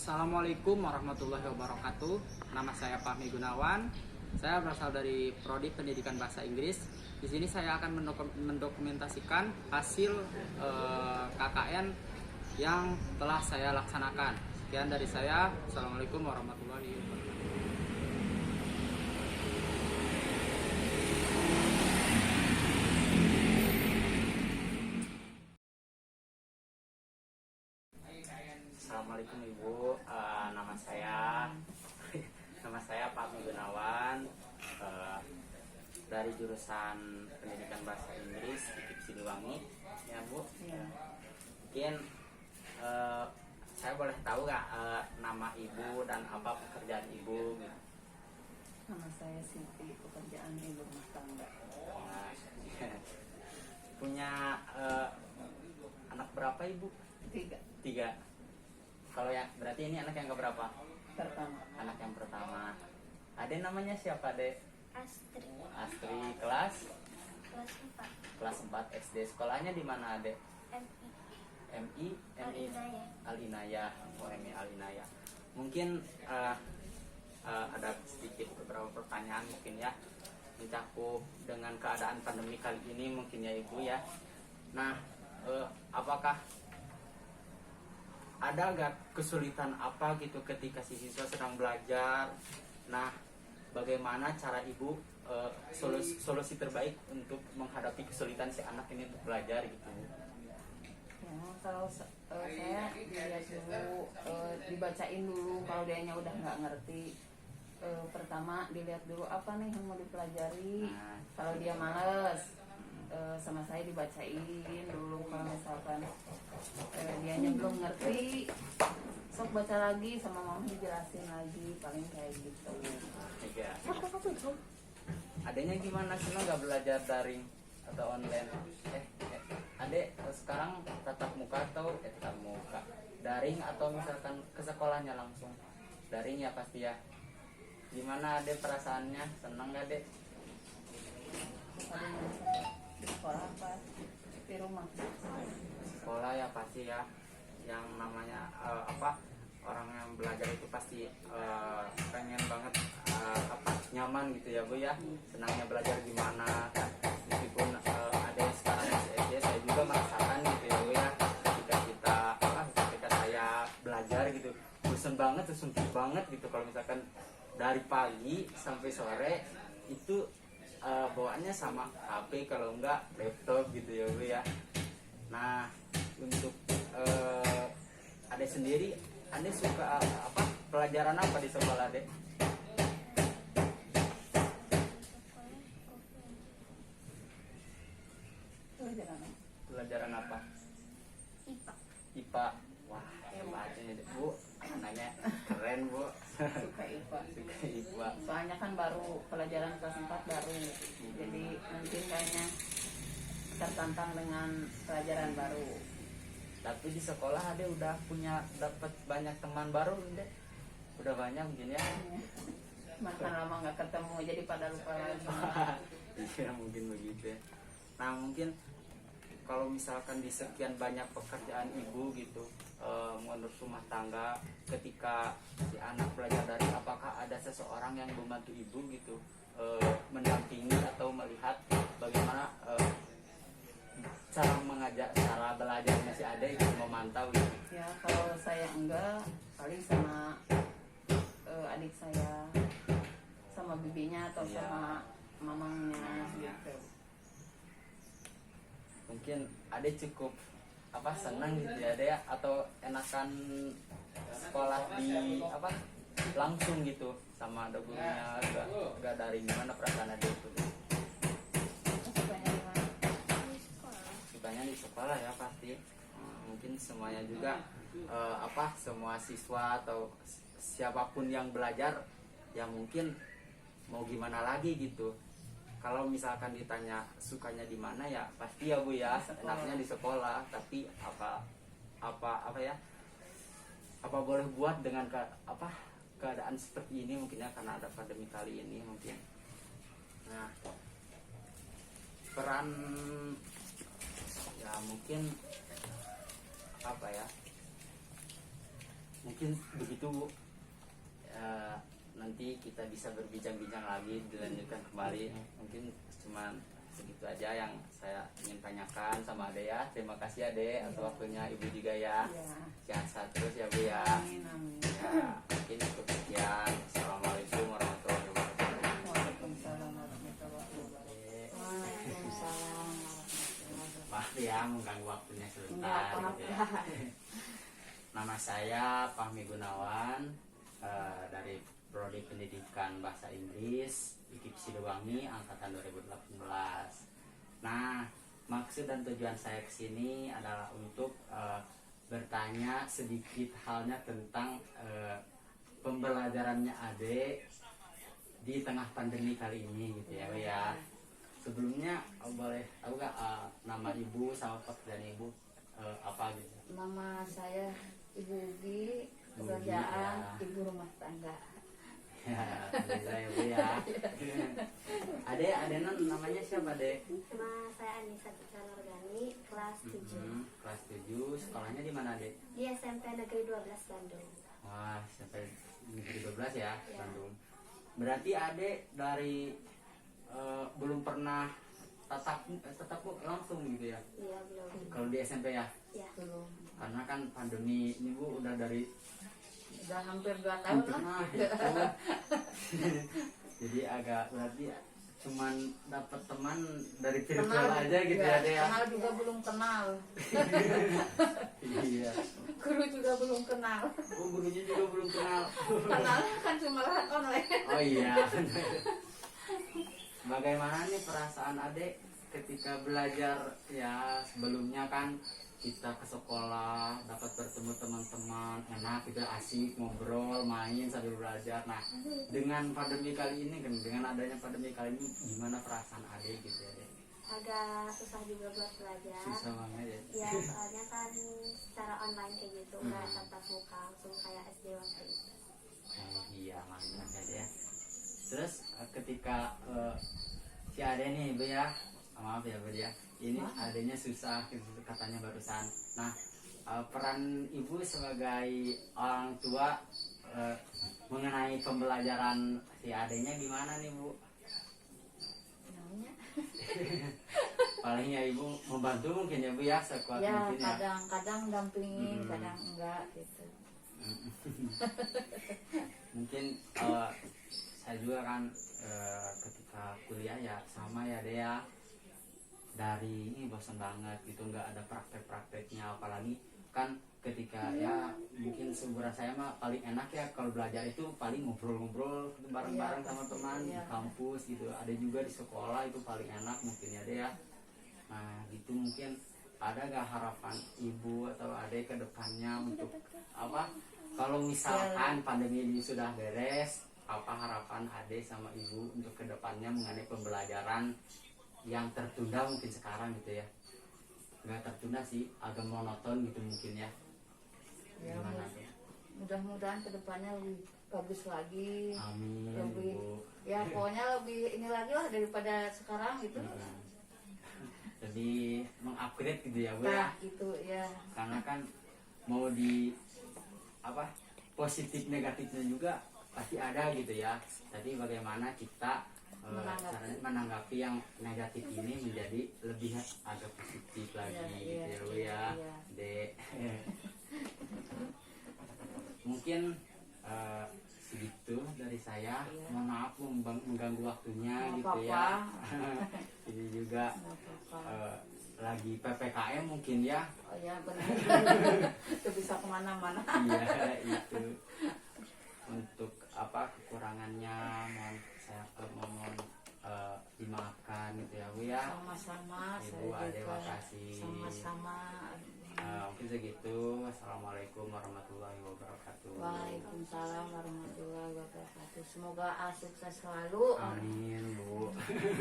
Assalamualaikum warahmatullahi wabarakatuh. Nama saya Fahmi Gunawan. Saya berasal dari Prodi Pendidikan Bahasa Inggris. Di sini saya akan mendokumentasikan hasil KKN yang telah saya laksanakan. Sekian dari saya. Assalamualaikum warahmatullahi wabarakatuh. Assalamualaikum Ibu, nama saya Fahmi Gunawan, dari jurusan Pendidikan Bahasa Inggris IKIP Siliwangi, ya Bu. Ya. Mungkin saya boleh tahu nggak nama Ibu dan apa pekerjaan Ibu? Gitu. Nama saya Siti, pekerjaan ibu rumah tangga. Nah, punya anak berapa Ibu? 3. 3. Kalau ya berarti ini anak yang keberapa? Pertama. Anak yang pertama. Ade namanya siapa, Dek? Astri, Astri, kelas kelas 4 kelas 4 SD. Sekolahnya di mana, Dek? MI Al-Inayah. Al-Inayah. Oh, MI Al-Inayah. Mungkin ada sedikit beberapa pertanyaan mungkin ya, mencakup dengan keadaan pandemi kali ini mungkin ya Ibu ya. Nah, apakah ada gak kesulitan apa gitu ketika si siswa sedang belajar? Nah, bagaimana cara Ibu solusi terbaik untuk menghadapi kesulitan si anak ini untuk belajar gitu? Ya, kalau saya dilihat dulu, dibacain dulu kalau dianya udah nggak ngerti. Pertama dilihat dulu apa nih yang mau dipelajari. Kalau dia males, sama saya dibacain dulu. Kalau misalkan dianya belum ngerti, sok baca lagi sama mama dijelasin lagi, paling kayak gitu. Ya. Adanya gimana sih, nggak belajar daring atau online? Adek sekarang tatap muka atau tatap muka? Daring atau misalkan ke sekolahnya langsung? Daring ya pasti ya. Gimana Adek perasaannya? Senang nggak Dek? Di sekolah apa di rumah? Sekolah ya pasti ya. Yang namanya orang yang belajar itu pasti pengen banget nyaman gitu ya Bu ya. Senangnya belajar gimana? Meskipun ada sekarang SD, saya juga merasakan gitu ya Bu ya. Ketika saya belajar gitu, bosan banget, suntuk banget gitu. Kalau misalkan dari pagi sampai sore itu bawaannya sama HP, kalau enggak laptop gitu ya Bu ya. Nah, untuk Ade sendiri, Ade suka pelajaran apa di sekolah Ade? Pelajaran apa? IPA. IPA. Wah, hebatnya Bu, anaknya keren Bu. Suka IPA. Suka IPA. Soalnya kan baru pelajaran kelas 4 baru. Jadi mungkin kayaknya tertantang dengan pelajaran baru. Tapi di sekolah Ade udah dapat banyak teman baru Ade. Udah banyak mungkin ya. Makan lama nggak ketemu jadi pada lupa lagi. Iya mungkin begitu ya. Nah mungkin kalau misalkan di sekian banyak pekerjaan Ibu gitu, mengurus rumah tangga, ketika si anak belajar daring, apakah ada seseorang yang membantu Ibu gitu, mendampingi atau melihat bagaimana cara mengajar, cara belajarnya si Ade gitu, memantau gitu? Ya kalau saya enggak, paling sama adik saya, sama bibinya atau Ya. sama mamangnya gitu. Mungkin Ade cukup senang gitu ya Ade ya, atau enakan sekolah di langsung gitu sama ada gurunya, gak dari gimana perasaan Ade itu? Sukanya gimana? Di sekolah. Sukanya di sekolah ya pasti. Mungkin semuanya juga semua siswa atau siapapun yang belajar ya mungkin mau gimana lagi gitu. Kalau misalkan ditanya sukanya di mana ya pasti ya Bu ya, enaknya di sekolah. Tapi apa boleh buat dengan keadaan seperti ini mungkin ya, karena ada pandemi kali ini mungkin. Nah, peran ya mungkin mungkin begitu Bu. Nanti kita bisa berbincang-bincang lagi, dilanjutkan kembali. Mungkin cuman segitu aja yang saya ingin tanyakan sama Ade ya. Terima kasih Ade atas waktunya, Ibu juga ya. Sehat-sehat terus ya Bu ya. Amin, amin. Ya, mungkin cukup sekian. Assalamualaikum warahmatullahi wabarakatuh. Waalaikumsalam warahmatullahi wabarakatuh. Waalaikumsalam warahmatullahi wabarakatuh. Maaf ya mengganggu waktunya Enggak sebentar gitu ya. apa-apa. Nama saya Fahmi Gunawan, dari Prodi Pendidikan Bahasa Inggris IKIP Sidowangi angkatan 2018. Nah, maksud dan tujuan saya kesini adalah untuk bertanya sedikit halnya tentang pembelajarannya Ade di tengah pandemi kali ini gitu ya Bu ya. Sebelumnya boleh tahu gak nama Ibu sama pekerjaan Ibu apa gitu? Nama saya Ibu Ubi, Ubi, pekerjaan ya. ibu rumah tangga. Ya, alhamdulillah ya Bu ya. Ade namanya siapa Ade? Nama saya Anissa Citra Nurgani, kelas 7 Kelas 7, sekolahnya di mana Ade? di SMP Negeri 12 Bandung. Wah, sampai negeri 12 ya, Ya. Bandung. Berarti Ade dari belum pernah tatap muka langsung gitu ya? Iya, belum. Kalau di SMP ya? Ya. Belum. Karena kan pandemi ini Bu udah dari Udah hampir 2 tahun lah. nah, itu. Jadi agak berarti cuman dapat teman dari virtual aja gitu ya Ade ya? Kenal juga belum kenal. Iya. Guru juga belum kenal. Oh, gurunya juga belum kenal. Kenal kan cuma lewat online. Oh iya. Bagaimana nih perasaan Ade ketika belajar ya, sebelumnya kan kita ke sekolah dapat bertemu teman-teman enak, kita asik ngobrol main sambil belajar. Nah, dengan pandemi kali ini kan, dengan adanya pandemi kali ini gimana perasaan Ade gitu ya Ade? Agak susah juga buat belajar. Susah banget ya. Ya, soalnya kan secara online kayak gitu, nggak tatap muka langsung kayak SD waktu itu. Iya mantap ya Ade ya. Terus ketika si Ade nih Bu ya, maaf ya Bu ya, ini adanya susah gitu, katanya barusan. Nah, peran Ibu sebagai orang tua mengenai pembelajaran si adenya gimana nih Bu? Namanya? Paling ya Ibu membantu mungkin ya Bu ya, sekuat Ya, mungkin ya. kadang-kadang dampingin, kadang enggak gitu. Mungkin saya juga kan ketika kuliah ya sama ya deh ya, dari ini bosan banget gitu, nggak ada praktek-prakteknya. Apalagi kan ketika ya mungkin seumuran saya mah paling enak ya kalau belajar itu paling ngobrol-ngobrol bareng-bareng Iya, sama pasti, teman di iya. kampus gitu. Ada juga di sekolah itu paling enak mungkin ya deh ya. Nah gitu, mungkin ada gak harapan Ibu atau Ade ke depannya untuk apa, kalau misalkan pandemi ini sudah beres, apa harapan Ade sama Ibu untuk ke depannya mengenai pembelajaran yang tertunda mungkin sekarang gitu ya? Nggak tertunda sih, agak monoton gitu mungkin ya. Ya, Gimana tuh? mudah-mudahan kedepannya lebih bagus lagi. Amin Lebih, Bu. ya pokoknya lebih ini lagi lah daripada sekarang gitu. Lebih mengupgrade gitu ya Bu ya. Nah, gitu ya. Karena kan mau di apa, positif negatifnya juga pasti ada gitu ya. Tapi bagaimana kita menanggapi yang negatif ini menjadi lebih agak positif lagi Iya, gitu iya, ya iya. Dek. Mungkin segitu dari saya. Iya. Mohon maaf mengganggu waktunya Nggak gitu ya. apa-apa. Ini juga Nggak apa-apa. lagi PPKM mungkin ya. Oh ya benar. Itu bisa kemana-mana. Iya itu. Untuk apa kekurangannya mohon saya mohon dimaafkan gitu ya Bu ya. Sama-sama. Ibu saya Ade juga makasih. Sama-sama. Mungkin segitu. Assalamualaikum warahmatullahi wabarakatuh. Waalaikumsalam warahmatullahi wabarakatuh. Semoga sukses selalu, Amin Bu.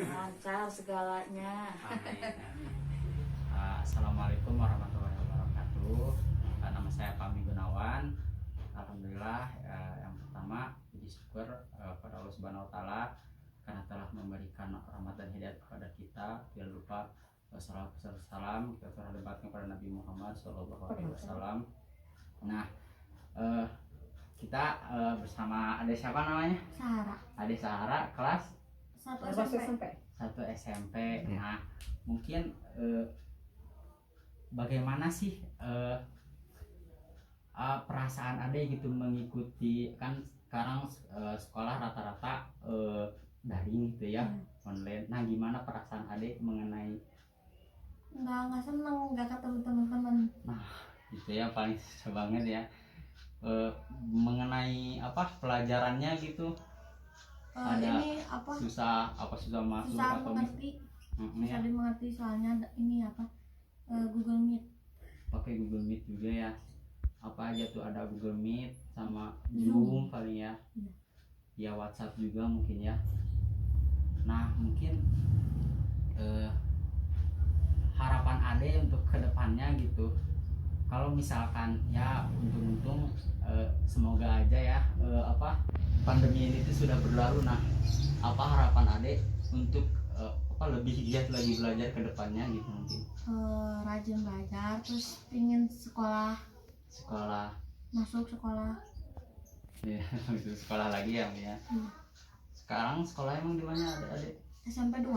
lancar segalanya. Amin. Assalamualaikum warahmatullahi wabarakatuh. Nama saya Fahmi Gunawan. Alhamdulillah, yang pertama puji syukur pada Allah Subhanahu wa taala karena telah memberikan rahmat dan hidayah kepada kita. Tidak lupa wassalam kita terhadap kepada Nabi Muhammad SAW. Nah, kita bersama Ade siapa namanya? Sahara Ade Sahara kelas 1 Masuk SMP. satu SMP. Nah, mungkin bagaimana sih perasaan Ade gitu mengikuti, kan sekarang sekolah rata-rata daring gitu ya, online. Nah, gimana perasaan Ade mengenai Nggak seneng, nggak ketemu teman-teman. gitu ya, paling susah banget ya mengenai apa pelajarannya gitu, Ada Ini apa? susah masuk Susah atau mengerti, ya, susah dimengerti soalnya ini apa? Google Meet. pakai Google Meet juga ya. Apa aja tuh, ada Google Meet sama Zoom. Zoom paling ya. Iya. Ya WhatsApp juga mungkin ya. Nah, mungkin harapan Ade untuk kedepannya gitu. Kalau misalkan ya untung-untung semoga aja ya apa pandemi ini tuh sudah berlalu. Nah, apa harapan Ade untuk apa lebih giat lagi belajar ke depannya gitu mungkin? Rajin belajar, terus pingin sekolah, masuk sekolah. Ya, itu sekolah lagi ya, Bu, ya. Sekarang sekolah emang di mana Adik? SMP 2.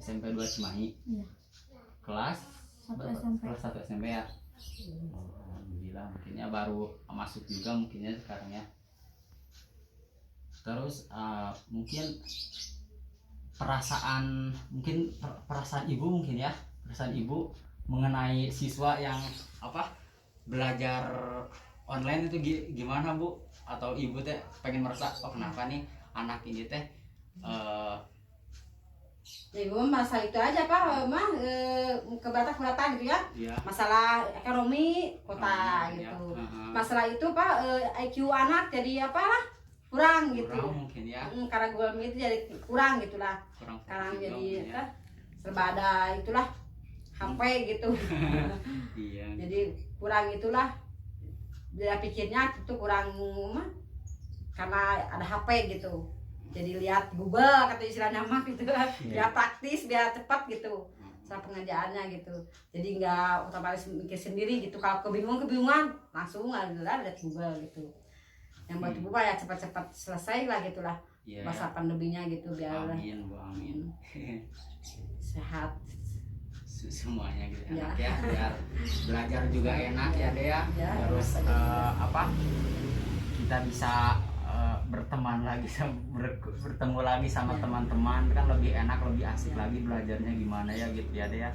SMP 2 Cimahi. Iya. Kelas 1 berapa? SMP. Kelas 1 SMP ya. Alhamdulillah, mungkinnya baru masuk juga mungkinnya sekarang ya. Terus mungkin perasaan ibu mungkin ya, perasaan ibu mengenai siswa yang apa belajar online itu gimana Bu? Atau ibu teh pengen merasa kenapa nih anak ini teh Ibu masalah itu aja Pak, mah keberatan gitu ya. ya, Masalah ekonomi kota ya, gitu. Masalah itu Pak, IQ anak jadi apalah kurang gitu. kurang mungkin ya, Karena Google Meet itu jadi kurang gitulah. kurang Sekarang fokus juga jadi mungkin ya. serba ada itulah HP gitu. Iya. Jadi kurang itulah. Dia pikirnya itu kurang mah karena ada HP gitu. Jadi lihat Google kata istilahnya mah gitu, biar praktis, biar cepat gitu soal pengerjaannya gitu. Jadi nggak otomatis mikir sendiri gitu. Kalau kebingungan langsung adalah lihat Google gitu. Yang buat ibu ya cepat-cepat selesai lah gitulah Iya, masa pandeminya gitu biar amin Bu, amin. sehat. Semuanya gitu Ya. enak ya, biar belajar juga enak ya Dea. Ya. Terus apa kita bisa berteman lagi bertemu lagi sama Ya. teman-teman, kan lebih enak, lebih asik lagi belajarnya gimana ya gitu ya Dea.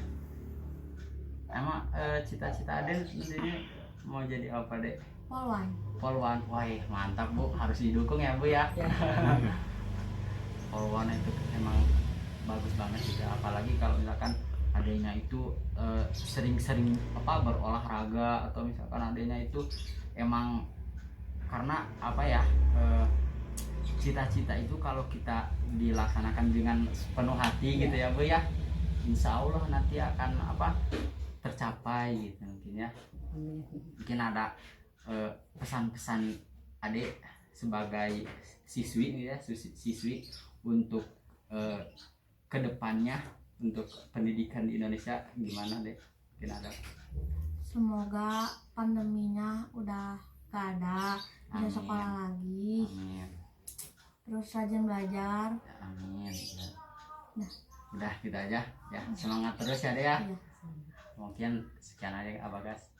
Emang cita-cita Aden nantinya mau jadi apa Dek? Polwan. Polwan. Wah, mantap Bu, harus didukung ya Bu ya. Ya. Polwan itu emang bagus banget juga, apalagi kalau misalkan adanya itu sering-sering apa berolahraga, atau misalkan adanya itu emang karena apa ya cita-cita itu kalau kita dilaksanakan dengan penuh hati gitu ya Bu ya, insya Allah nanti akan apa tercapai gitu mungkin ya. Mungkin ada pesan-pesan Adik sebagai siswi nih ya, siswi untuk kedepannya untuk pendidikan di Indonesia gimana Dek? Mungkin ada. Semoga pandeminya udah gak ada, bisa Amin. sekolah lagi, Amin. terus rajin belajar. Amin. Ya. Nah. Udah gitu aja ya, semangat terus ya Dek ya. Iya. Mungkin sekian aja Abagas.